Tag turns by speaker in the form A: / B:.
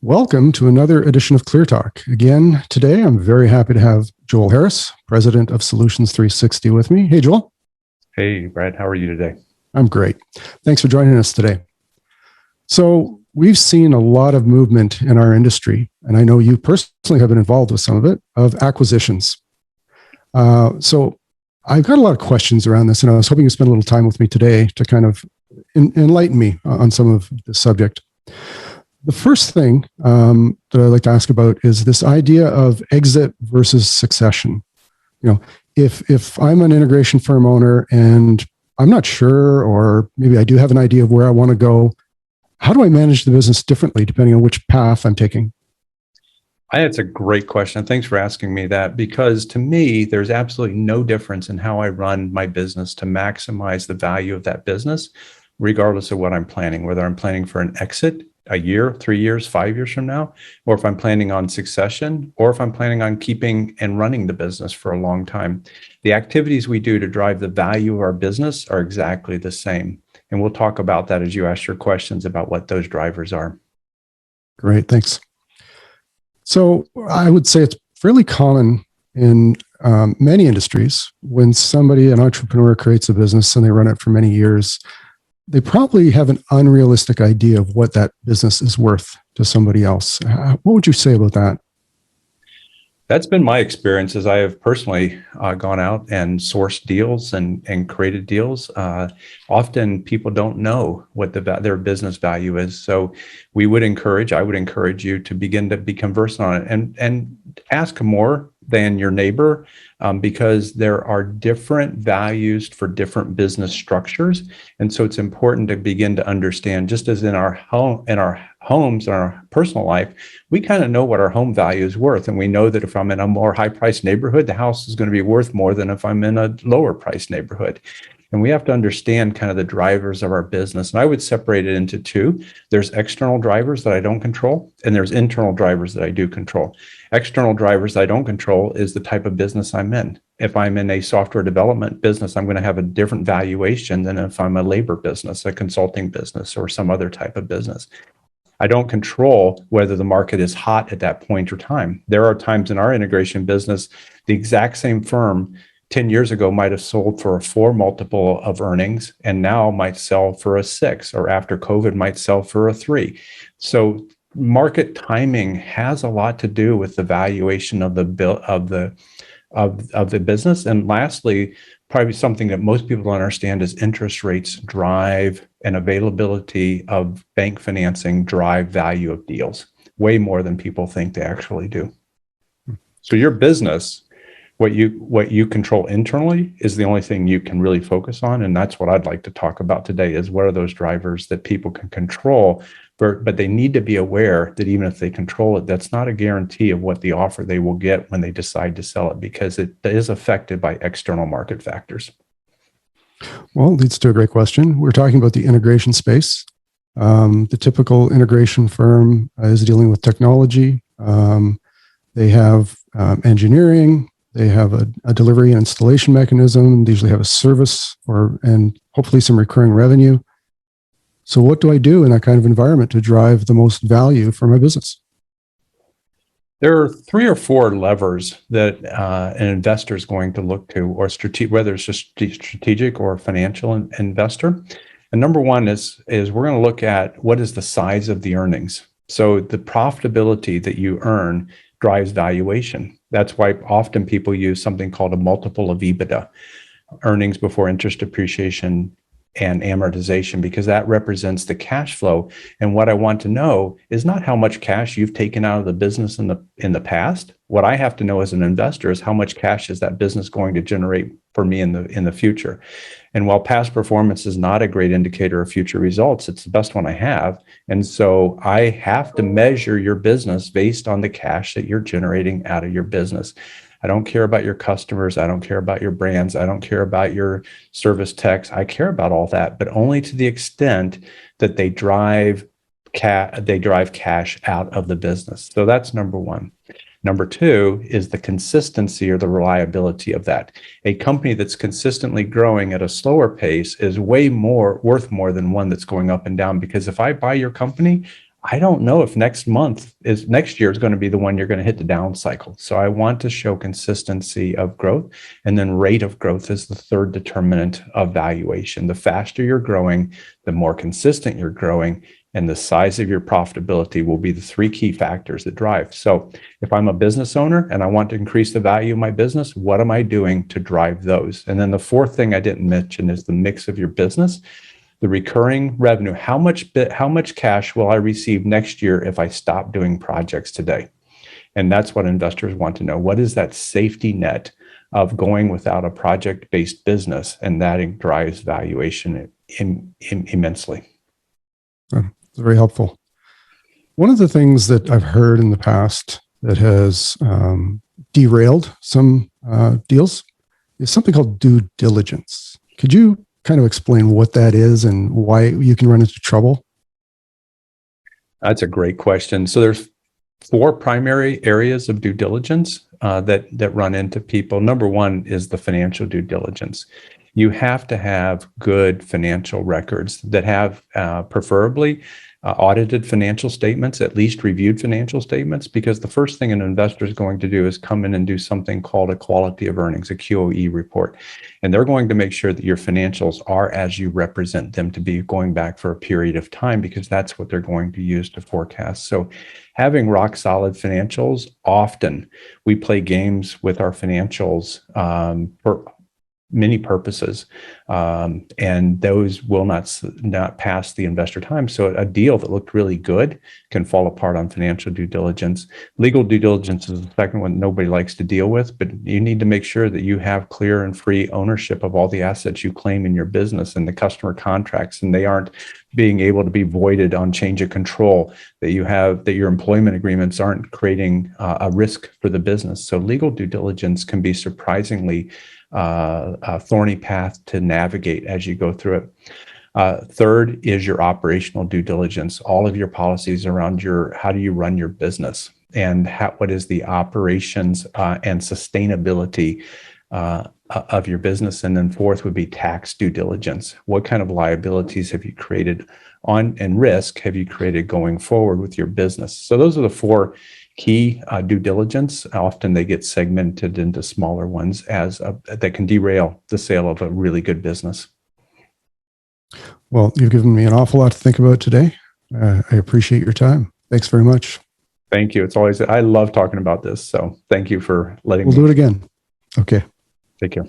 A: Welcome to another edition of ClearTalk. Again, today I'm very happy to have Joel Harris, President of Solutions 360 with me. Hey, Joel.
B: Hey, Brad. How are you today?
A: I'm great. Thanks for joining us today. So we've seen a lot of movement in our industry, and I know you personally have been involved with some of it, of acquisitions. So I've got a lot of questions around this, and I was hoping you spend a little time with me today to kind of enlighten me on some of the subject. The first thing that I'd like to ask about is this idea of exit versus succession. You know, if I'm an integration firm owner and I'm not sure, or maybe I do have an idea of where I want to go, how do I manage the business differently depending on which path I'm taking?
B: That's a great question. Thanks for asking me that, because to me, there's absolutely no difference in how I run my business to maximize the value of that business, regardless of what I'm planning, whether I'm planning for an exit a year, 3 years, 5 years from now, or if I'm planning on succession, or if I'm planning on keeping and running the business for a long time. The activities we do to drive the value of our business are exactly the same. And we'll talk about that as you ask your questions about what those drivers are.
A: Great, thanks. So I would say it's fairly common in many industries when an entrepreneur creates a business and they run it for many years, they probably have an unrealistic idea of what that business is worth to somebody else. What would you say about that?
B: That's been my experience as I have personally gone out and sourced deals and created deals. Often people don't know what their business value is. So I would encourage you to begin to be conversant on it and ask more than your neighbor, because there are different values for different business structures. And so it's important to begin to understand, just as in our homes, in our personal life, we kind of know what our home value is worth. And we know that if I'm in a more high-priced neighborhood, the house is going to be worth more than if I'm in a lower-priced neighborhood. And we have to understand kind of the drivers of our business. And I would separate it into two. There's external drivers that I don't control, and there's internal drivers that I do control. External drivers I don't control is the type of business I'm in. If I'm in a software development business, I'm going to have a different valuation than if I'm a labor business, a consulting business, or some other type of business. I don't control whether the market is hot at that point or time. There are times in our integration business, the exact same firm 10 years ago might have sold for a 4 multiple of earnings and now might sell for a 6, or after COVID might sell for a 3. So market timing has a lot to do with the valuation of the business. And lastly, probably something that most people don't understand is interest rates drive, and availability of bank financing drive value of deals way more than people think they actually do. So your business, what you control internally, is the only thing you can really focus on. And that's what I'd like to talk about today, is what are those drivers that people can control, but they need to be aware that even if they control it, that's not a guarantee of what the offer they will get when they decide to sell it, because it is affected by external market factors.
A: Well, leads to a great question. We're talking about the integration space. The typical integration firm is dealing with technology. They have engineering. They have a delivery and installation mechanism. They usually have a service and hopefully some recurring revenue. So what do I do in that kind of environment to drive the most value for my business?
B: There are 3 or 4 levers that an investor is going to look to, or whether it's just strategic or financial investor. And number one is we're going to look at what is the size of the earnings. So the profitability that you earn drives valuation. That's why often people use something called a multiple of EBITDA, earnings before interest, depreciation, and amortization, because that represents the cash flow. And what I want to know is not how much cash you've taken out of the business in the past. What I have to know as an investor is how much cash is that business going to generate for me in the future. And while past performance is not a great indicator of future results, it's the best one I have. And so I have to measure your business based on the cash that you're generating out of your business. I don't care about your customers. I don't care about your brands. I don't care about your service techs. I care about all that, but only to the extent that they drive cash out of the business. So that's number one. Number two is the consistency or the reliability of that. A company that's consistently growing at a slower pace is way more worth more than one that's going up and down, because if I buy your company, I don't know if next year is going to be the one you're going to hit the down cycle. So I want to show consistency of growth, and then rate of growth is the third determinant of valuation. The faster you're growing, the more consistent you're growing, and the size of your profitability will be the three key factors that drive. So if I'm a business owner and I want to increase the value of my business, what am I doing to drive those? And then the fourth thing I didn't mention is the mix of your business. The recurring revenue, how much cash will I receive next year if I stop doing projects today? And that's what investors want to know. What is that safety net of going without a project-based business? And that drives valuation immensely.
A: It's very helpful. One of the things that I've heard in the past that has derailed some deals is something called due diligence. Could you kind of explain what that is and why you can run into trouble?
B: That's a great question. So there's four primary areas of due diligence that run into people. Number one is the financial due diligence. You have to have good financial records that have preferably audited financial statements, at least reviewed financial statements, because the first thing an investor is going to do is come in and do something called a quality of earnings, a QOE report. And they're going to make sure that your financials are as you represent them to be going back for a period of time, because that's what they're going to use to forecast. So having rock solid financials, often we play games with our financials for many purposes, and those will not pass the investor time. So a deal that looked really good can fall apart on financial due diligence. Legal due diligence is the second one nobody likes to deal with, but you need to make sure that you have clear and free ownership of all the assets you claim in your business and the customer contracts, and they aren't being able to be voided on change of control, that your employment agreements aren't creating a risk for the business. So legal due diligence can be surprisingly a thorny path to navigate as you go through it. Third is your operational due diligence, all of your policies around how do you run your business, and what is the operations and sustainability of your business. And then fourth would be tax due diligence. What kind of liabilities have you created and risk have you created going forward with your business? So those are the four key due diligence. Often they get segmented into smaller ones that can derail the sale of a really good business.
A: Well, you've given me an awful lot to think about today. I appreciate your time. Thanks very much.
B: Thank you. I love talking about this. So thank you for letting me.
A: We'll do it again. Okay.
B: Take care.